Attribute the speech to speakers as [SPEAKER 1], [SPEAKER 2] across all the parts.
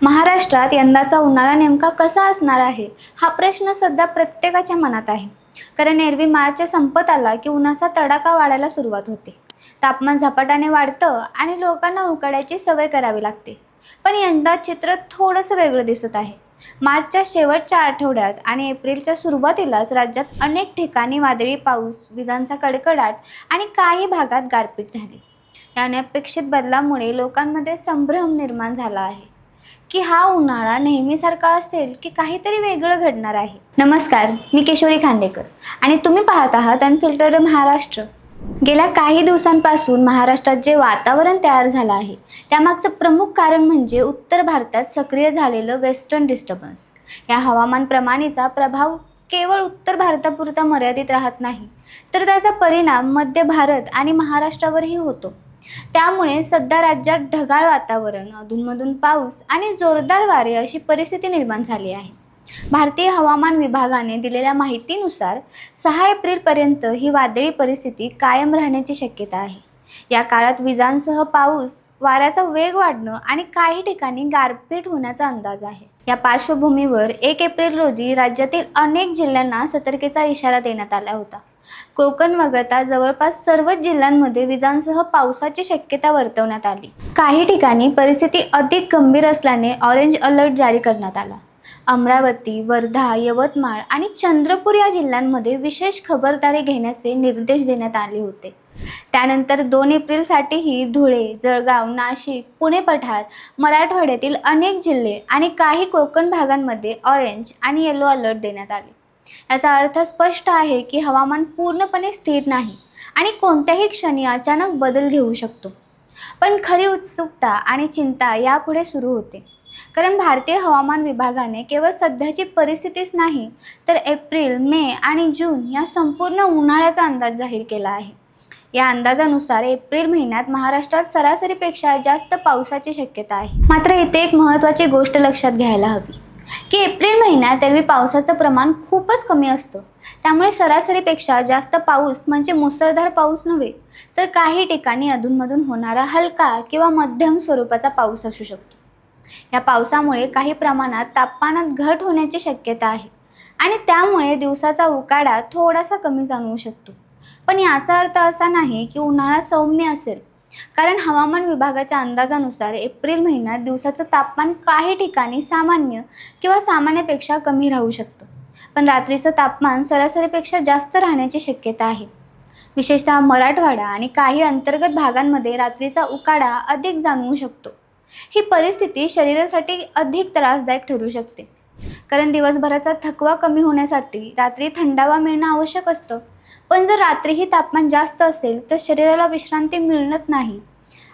[SPEAKER 1] महाराष्ट्रात यंदाचा उन्हाळा नेमका कसा असणार आहे हा प्रश्न सध्या प्रत्येकाच्या मनात आहे. कारण एरवी मार्च संपत आला की उन्हाचा तडाखा वाढायला सुरुवात होते. तापमान झपाट्याने वाढतं आणि लोकांना उकाड्याची सवय करावी लागते. पण यंदा चित्र थोडंसं वेगळं दिसत आहे. मार्चच्या शेवटच्या आठवड्यात आणि एप्रिलच्या सुरुवातीलाच राज्यात अनेक ठिकाणी वादळी पाऊस, विजांचा कडकडाट आणि काही भागात गारपीट झाली. या अनपेक्षित बदलामुळे लोकांमध्ये संभ्रम निर्माण झाला आहे की हा उन्हाळा नेहमीसारखा असेल की काहीतरी वेगळं घडणार आहे. नमस्कार, मी किशोरी खांडेकर आणि तुम्ही पाहत आहात अनफिल्टर्ड महाराष्ट्र. गेल्या काही दिवसांपासून महाराष्ट्रात जे वातावरण तयार झालं आहे त्यामागचं प्रमुख कारण म्हणजे उत्तर भारतात सक्रिय झालेलं वेस्टर्न डिस्टर्बन्स. या हवामान प्रणालीचा प्रभाव केवळ उत्तर भारतापुरता मर्यादित राहत नाही, तर त्याचा परिणाम मध्य भारत आणि महाराष्ट्रावरही होतो. त्यामुळे सध्या राज्यात ढगाळ वातावरण, अधूनमधून पाऊस आणि जोरदार वारे अशी परिस्थिती निर्माण झाली आहे. भारतीय हवामान विभागाने दिलेल्या माहितीनुसार 6 एप्रिलपर्यंत ही वादळी परिस्थिती कायम राहण्याची शक्यता आहे. या काळात विजांसह पाऊस, वाऱ्याचा वेग वाढणं आणि काही ठिकाणी गारपीट होण्याचा अंदाज आहे. या पार्श्वभूमीवर 1 एप्रिल रोजी राज्यातील अनेक जिल्ह्यांना सतर्कतेचा इशारा देण्यात आला होता. कोकण वगळता जवळपास सर्वच जिल्ह्यांमध्ये विजांसह पावसाची शक्यता वर्तवण्यात आली. काही ठिकाणी परिस्थिती अधिक गंभीर असल्याने ऑरेंज अलर्ट जारी करण्यात आला. अमरावती, वर्धा, यवतमाळ आणि चंद्रपूर या जिल्ह्यांमध्ये विशेष खबरदारी घेण्याचे निर्देश देण्यात आले होते. त्यानंतर 2 एप्रिलसाठीही धुळे, जळगाव, नाशिक, पुणे पठार, मराठवाड्यातील अनेक जिल्हे आणि काही कोकण भागांमध्ये ऑरेंज आणि येलो अलर्ट देण्यात आले. याचा अर्थ स्पष्ट आहे की हवामान पूर्णपणे स्थिर नाही आणि कोणत्याही क्षणी अचानक बदल घेऊ शकतो. पण खरी उत्सुकता आणि चिंता यापुढे सुरू होते. कारण भारतीय हवामान विभागाने केवळ सध्याची परिस्थितीच नाही, तर एप्रिल, मे आणि जून या संपूर्ण उन्हाळ्याचा अंदाज जाहीर केला आहे. या अंदाजानुसार एप्रिल महिन्यात महाराष्ट्रात सरासरीपेक्षा जास्त पावसाची शक्यता आहे. मात्र इथे एक महत्त्वाची गोष्ट लक्षात घ्यायला हवी की एप्रिल महिन्यात एरवी पावसाचं प्रमाण खूपच कमी असतं. त्यामुळे सरासरीपेक्षा जास्त पाऊस म्हणजे मुसळधार पाऊस नव्हे, तर काही ठिकाणी अधूनमधून होणारा हलका किंवा मध्यम स्वरूपाचा पाऊस असू शकतो. या पावसामुळे काही प्रमाणात तापमानात घट होण्याची शक्यता आहे आणि त्यामुळे दिवसाचा उकाडा थोडासा कमी जाणवू शकतो. पण याचा अर्थ असा नाही की उन्हाळा सौम्य असेल. कारण हवामान विभागाच्या अंदाजानुसार एप्रिल महिन्यात दिवसाचं तापमान काही ठिकाणी सामान्य किंवा सामान्यपेक्षा कमी राहू शकतं, पण रात्रीचं तापमान सरासरीपेक्षा जास्त राहण्याची शक्यता आहे. विशेषतः मराठवाडा आणि काही अंतर्गत भागांमध्ये रात्रीचा उकाडा अधिक जाणवू शकतो. ही परिस्थिती शरीरासाठी अधिक त्रासदायक ठरू शकते, कारण दिवसभराचा थकवा कमी होण्यासाठी रात्री थंडावा मिळणं आवश्यक असतं. पण जर रात्रीही तापमान जास्त असेल तर शरीराला विश्रांती मिळत नाही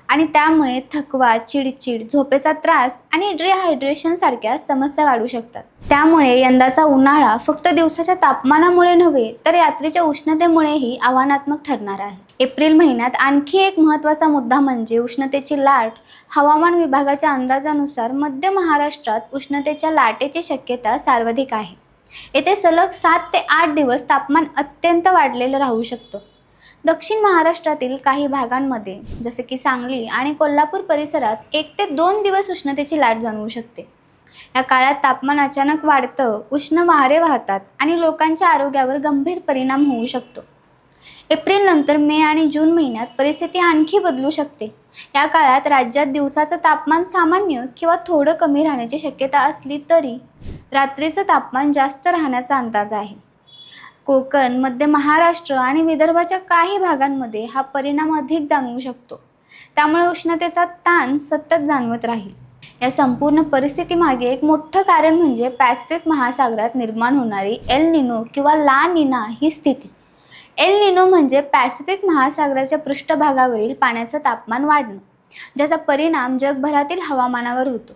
[SPEAKER 1] आणि त्यामुळे थकवा, चिडचिड, झोपेचा त्रास आणि डिहायड्रेशन सारख्या समस्या वाढू शकतात. त्यामुळे यंदाचा उन्हाळा फक्त दिवसाच्या तापमानामुळे नव्हे, तर रात्रीच्या उष्णतेमुळेही आव्हानात्मक ठरणार आहे. एप्रिल महिन्यात आणखी एक महत्त्वाचा मुद्दा म्हणजे उष्णतेची लाट. हवामान विभागाच्या अंदाजानुसार मध्य महाराष्ट्रात उष्णतेच्या लाटेची शक्यता सर्वाधिक आहे. येथे सलग 7 ते 8 दिवस तापमान अत्यंत वाढलेलं राहू शकतं. दक्षिण महाराष्ट्रातील काही भागांमध्ये जसे की सांगली आणि कोल्हापूर परिसरात 1 ते 2 दिवस उष्णतेची लाट जाणवू शकते. या काळात तापमान अचानक वाढतं, उष्ण वारे वाहतात आणि लोकांच्या आरोग्यावर गंभीर परिणाम होऊ शकतो. एप्रिल नंतर मे आणि जून महिन्यात परिस्थिती आणखी बदलू शकते. या काळात राज्यात दिवसाचं तापमान सामान्य किंवा थोडं कमी राहण्याची शक्यता असली तरी रात्रीचं तापमान जास्त राहण्याचा अंदाज आहे. कोकण, मध्य महाराष्ट्र आणि विदर्भाच्या काही भागांमध्ये हा परिणाम अधिक जाणवू शकतो. त्यामुळे उष्णतेचा ताण सतत जाणवत राहील. या संपूर्ण परिस्थितीमागे एक मोठं कारण म्हणजे पॅसिफिक महासागरात निर्माण होणारी एल निनो किंवा ला निना ही स्थिती. एल निनो म्हणजे पॅसिफिक महासागराच्या पृष्ठभागावरील पाण्याचं तापमान वाढणं, ज्याचा परिणाम जगभरातील हवामानावर होतो.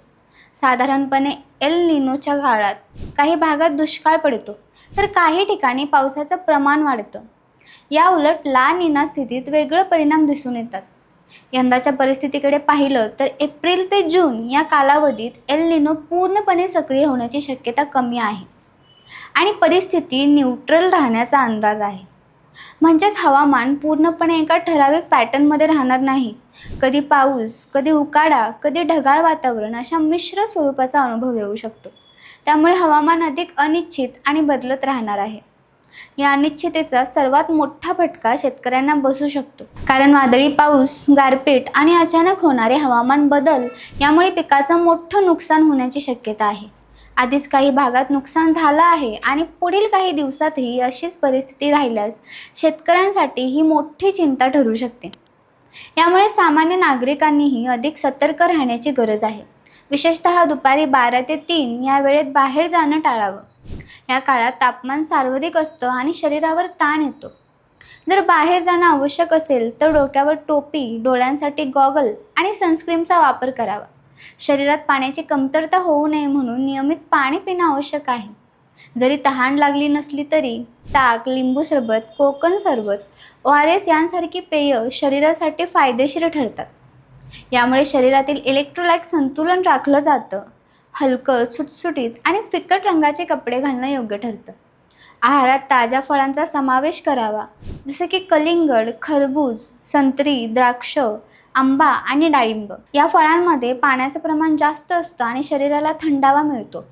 [SPEAKER 1] साधारणपणे एल निनोच्या काळात काही भागात दुष्काळ पडतो, तर काही ठिकाणी पावसाचं प्रमाण वाढतं. या उलट ला निना स्थितीत वेगळे परिणाम दिसून येतात. यंदाच्या परिस्थितीकडे पाहिलं तर एप्रिल ते जून या कालावधीत एल निनो पूर्णपणे सक्रिय होण्याची शक्यता कमी आहे आणि परिस्थिती न्यूट्रल राहण्याचा अंदाज आहे. म्हणजेच हवामान पूर्णपणे एका ठराविक पॅटर्नमध्ये राहणार नाही. कधी पाऊस, कधी उकाडा, कधी ढगाळ वातावरण अशा मिश्र स्वरूपाचा अनुभव येऊ शकतो. त्यामुळे हवामान अधिक अनिश्चित आणि बदलत राहणार आहे. या अनिश्चिततेचा सर्वात मोठा फटका शेतकऱ्यांना बसू शकतो. कारण वादळी पाऊस, गारपीट आणि अचानक होणारे हवामान बदल यामुळे पिकाचं मोठं नुकसान होण्याची शक्यता आहे. आधीच काही भागात नुकसान झालं आहे आणि पुढील काही दिवसातही अशीच परिस्थिती राहिल्यास शेतकऱ्यांसाठी ही मोठी चिंता ठरू शकते. यामुळे सामान्य नागरिकांनीही अधिक सतर्क राहण्याची गरज आहे. विशेषतः दुपारी 12 ते 3 या वेळेत बाहेर जाणं टाळावं. या काळात तापमान सर्वाधिक असतं आणि शरीरावर ताण येतो. जर बाहेर जाणं आवश्यक असेल तर डोक्यावर टोपी, डोळ्यांसाठी गॉगल आणि सनस्क्रीनचा वापर करावा. शरीरात पाण्याची कमतरता होऊ नये म्हणून नियमित पाणी पिणं आवश्यक आहे. जरी तहान लागली नसली तरी ताक, लिंबू सरबत, कोकम सरबत, ORS यांसारखी पेय शरीरासाठी फायदेशीर ठरतात. यामुळे शरीरातील इलेक्ट्रोलाइट संतुलन राखलं जातं. हलकं, सुटसुटीत आणि फिकट रंगाचे कपडे घालणं योग्य ठरतं. आहारात ताज्या फळांचा समावेश करावा, जसे की कलिंगड, खरबूज, संत्री, द्राक्ष, आंबा आणि डाळिंब. या फळांमध्ये पाण्याचं प्रमाण जास्त असतं आणि शरीराला थंडावा मिळतो.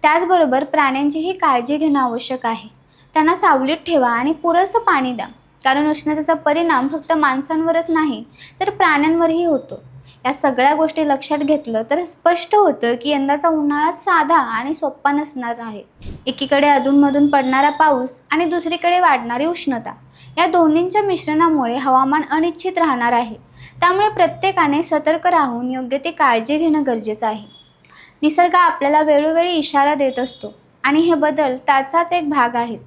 [SPEAKER 1] त्याचबरोबर प्राण्यांचीही काळजी घेणं आवश्यक आहे. त्यांना सावलीत ठेवा आणि पुरेसं पाणी द्या, कारण उष्णतेचा परिणाम फक्त माणसांवरच नाही तर प्राण्यांवरही होतो. या सगळ्या गोष्टी लक्षात घेतलं तर स्पष्ट होतं की यंदाचा उन्हाळा साधा आणि सोपा नसणार आहे. एकीकडे अधूनमधून पडणारा पाऊस आणि दुसरीकडे वाढणारी उष्णता, या दोन्हींच्या मिश्रणामुळे हवामान अनिश्चित राहणार आहे. त्यामुळे प्रत्येकाने सतर्क राहून योग्य ती काळजी घेणं गरजेचं आहे. निसर्ग आपल्याला वेळोवेळी इशारा देत असतो आणि हे बदल त्याचाच एक भाग आहेत.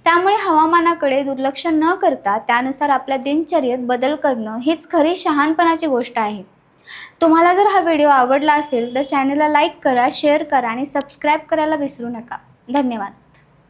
[SPEAKER 1] त्यामुळे हवामानाकडे दुर्लक्ष न करता त्यानुसार आपल्या दिनचर्येत बदल करणं हीच खरी शहाणपणाची गोष्ट आहे. तुम्हाला जर हा व्हिडिओ आवडला असेल तर चॅनलला लाईक करा, शेअर करा आणि सबस्क्राईब करायला विसरू नका. धन्यवाद.